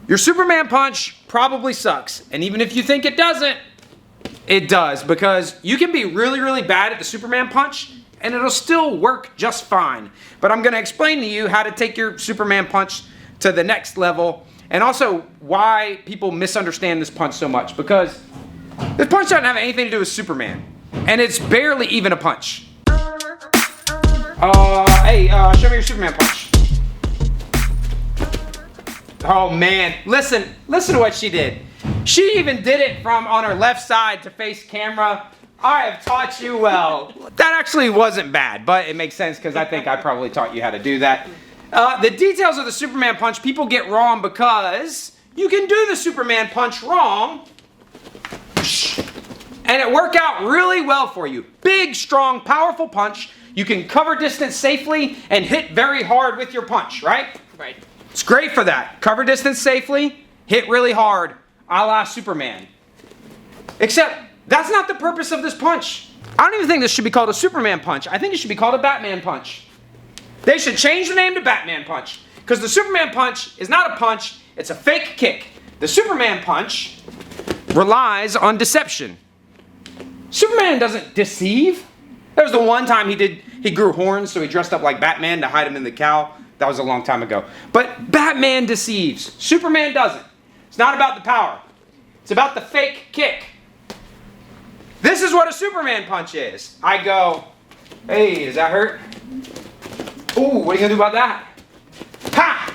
Your Superman punch probably sucks. And even if you think it doesn't, it does. Because you can be really, really bad at the Superman punch and it'll still work just fine. But I'm going to explain to you how to take your Superman punch to the next level. And also why people misunderstand this punch so much. Because this punch doesn't have anything to do with Superman. And it's barely even a punch. Hey, show me your Superman punch. Oh man, listen to what she did. She even did it from on her left side to face camera. I have taught you well. That actually wasn't bad, but it makes sense because I think I probably taught you how to do that. The details of the Superman punch people get wrong because you can do the Superman punch wrong and it work out really well for you. Big, strong, powerful punch. You can cover distance safely and hit very hard with your punch, right? Right. It's great for that. Cover distance safely, hit really hard, a la Superman. Except, that's not the purpose of this punch. I don't even think this should be called a Superman punch. I think it should be called a Batman punch. They should change the name to Batman punch. Because the Superman punch is not a punch, it's a fake kick. The Superman punch relies on deception. Superman doesn't deceive. There was the one time he grew horns, so he dressed up like Batman to hide him in the cow. That was a long time ago. But Batman deceives. Superman doesn't. It's not about the power. It's about the fake kick. This is what a Superman punch is. I go, hey, does that hurt? Ooh, what are you going to do about that? Ha!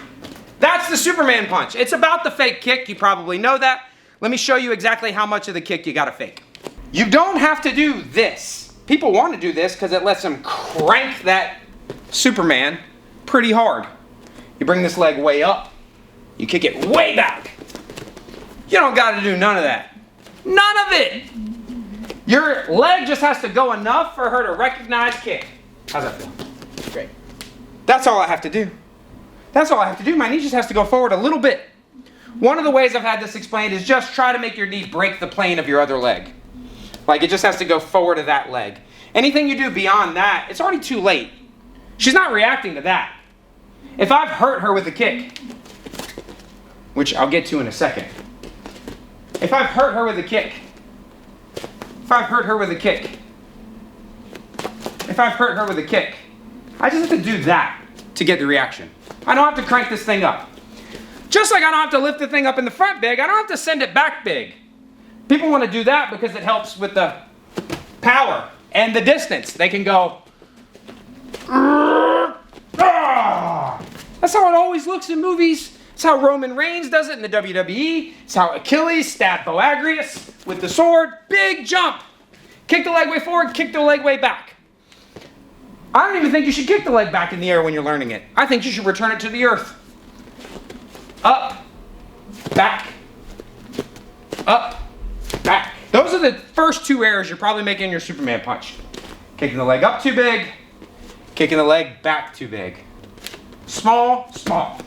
That's the Superman punch. It's about the fake kick. You probably know that. Let me show you exactly how much of the kick you got to fake. You don't have to do this. People want to do this because it lets them crank that Superman pretty hard. You bring this leg way up. You kick it way back. You don't got to do none of that. None of it. Your leg just has to go enough for her to recognize kick. How's that feel? Great. That's all I have to do. That's all I have to do. My knee just has to go forward a little bit. One of the ways I've had this explained is just try to make your knee break the plane of your other leg. Like it just has to go forward of that leg. Anything you do beyond that, it's already too late. She's not reacting to that. If I've hurt her with a kick, which I'll get to in a second. If I've hurt her with a kick, I just have to do that to get the reaction. I don't have to crank this thing up. Just like I don't have to lift the thing up in the front big, I don't have to send it back big. People want to do that because it helps with the power and the distance. They can go, that's how it always looks in movies. It's how Roman Reigns does it in the WWE. It's how Achilles stabbed Boagrius with the sword. Big jump. Kick the leg way forward, kick the leg way back. I don't even think you should kick the leg back in the air when you're learning it. I think you should return it to the earth. Up, back, up, back. Those are the first two errors you're probably making in your Superman punch. Kicking the leg up too big, kicking the leg back too big. Small, small.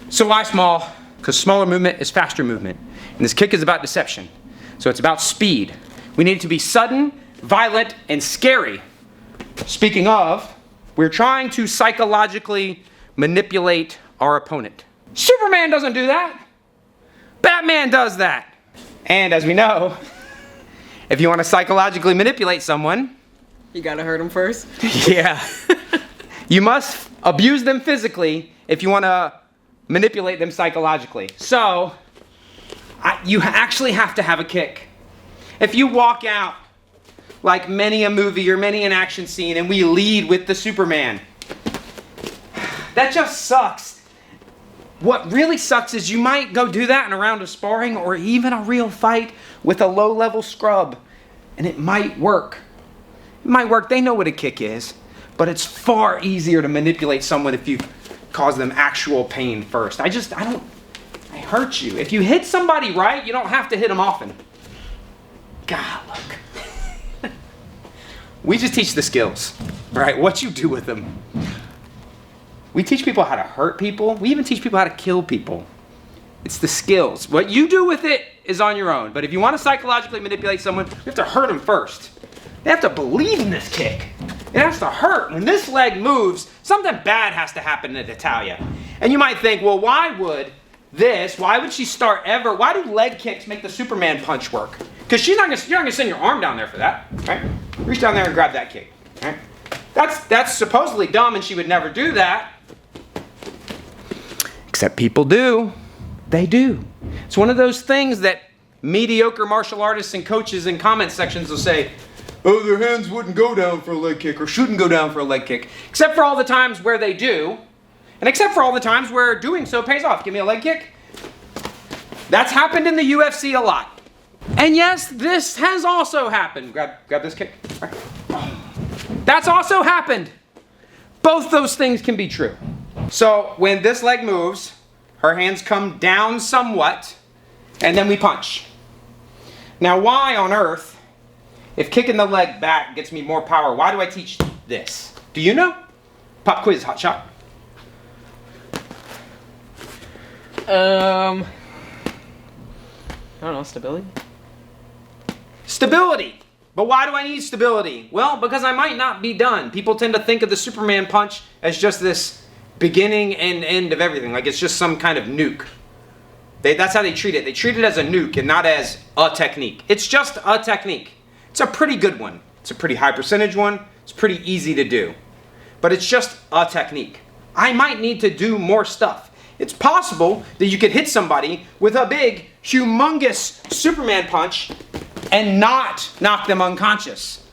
So why small? Because smaller movement is faster movement. And this kick is about deception. So it's about speed. We need it to be sudden, violent, and scary. Speaking of, we're trying to psychologically manipulate our opponent. Superman doesn't do that. Batman does that. And as we know, if you want to psychologically manipulate someone, You gotta hurt him first. yeah, you must abuse them physically if you want to manipulate them psychologically. So, you actually have to have a kick. If you walk out like many a movie or many an action scene and we lead with the Superman, that just sucks. What really sucks is you might go do that in a round of sparring or even a real fight with a low-level scrub, and it might work. It might work. They know what a kick is, but it's far easier to manipulate someone if you cause them actual pain first. I hurt you. If you hit somebody right, you don't have to hit them often. God, look. We just teach the skills, right? What you do with them. We teach people how to hurt people. We even teach people how to kill people. It's the skills. What you do with it is on your own. But if you want to psychologically manipulate someone, you have to hurt them first. They have to believe in this kick. It has to hurt. When this leg moves, something bad has to happen to Natalia. And you might think, well, why would this, why would she start ever? Why do leg kicks make the Superman punch work? Because you're not gonna send your arm down there for that, right? Reach down there and grab that kick, right? That's supposedly dumb, and she would never do that. Except people do. They do. It's one of those things that mediocre martial artists and coaches in comment sections will say, oh, their hands wouldn't go down for a leg kick or shouldn't go down for a leg kick. Except for all the times where they do. And except for all the times where doing so pays off. Give me a leg kick. That's happened in the UFC a lot. And yes, this has also happened. Grab this kick. Right. That's also happened. Both those things can be true. So when this leg moves, her hands come down somewhat, and then we punch. Now why on earth, if kicking the leg back gets me more power, why do I teach this? Do you know? Pop quiz, hot shot. I don't know, stability? Stability. But why do I need stability? Well, because I might not be done. People tend to think of the Superman punch as just this beginning and end of everything. Like it's just some kind of nuke. That's how they treat it. They treat it as a nuke and not as a technique. It's just a technique. It's a pretty good one. It's a pretty high percentage one. It's pretty easy to do. But it's just a technique. I might need to do more stuff. It's possible that you could hit somebody with a big, humongous Superman punch and not knock them unconscious.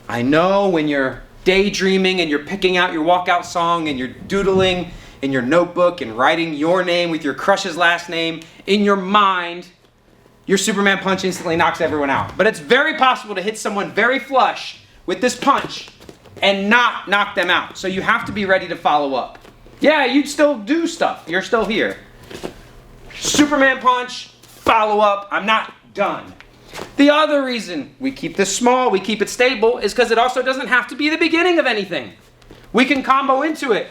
I know when you're daydreaming and you're picking out your walkout song and you're doodling in your notebook and writing your name with your crush's last name in your mind, your Superman punch instantly knocks everyone out. But it's very possible to hit someone very flush with this punch and not knock them out. So you have to be ready to follow up. Yeah, you'd still do stuff. You're still here. Superman punch, follow up, I'm not done. The other reason we keep this small, we keep it stable, is because it also doesn't have to be the beginning of anything. We can combo into it.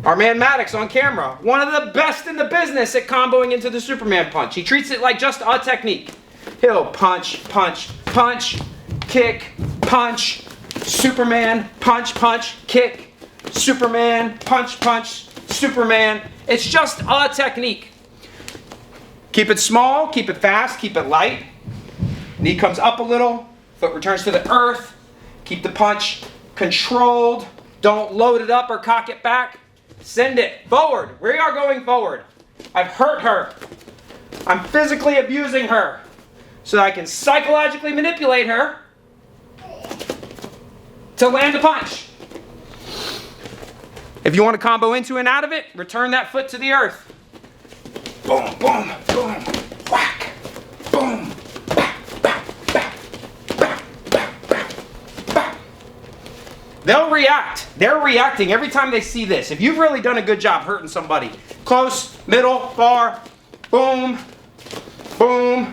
Our man Maddox on camera, one of the best in the business at comboing into the Superman punch. He treats it like just a technique. He'll punch, punch, punch, kick, punch, Superman, punch, punch, kick, Superman, punch, punch, Superman. It's just a technique. Keep it small, keep it fast, keep it light. Knee comes up a little, foot returns to the earth. Keep the punch controlled. Don't load it up or cock it back. Send it forward. We are going forward. I've hurt her. I'm physically abusing her so that I can psychologically manipulate her to land a punch. If you want to combo into and out of it, return that foot to the earth. Boom, boom, boom, whack, boom, bap, bap, bap, bap, bap, bap, bap. They'll react. They're reacting every time they see this. If you've really done a good job hurting somebody, close, middle, far, boom, boom,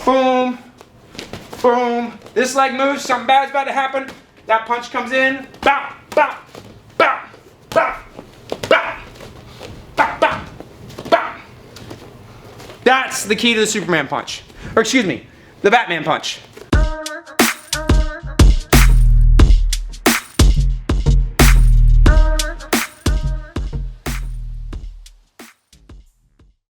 boom, boom. This leg moves, something bad's about to happen. That punch comes in, bop, bop, bop, bop, bop, bop, bop, bop. That's the key to the Superman punch. Or excuse me, the Batman punch.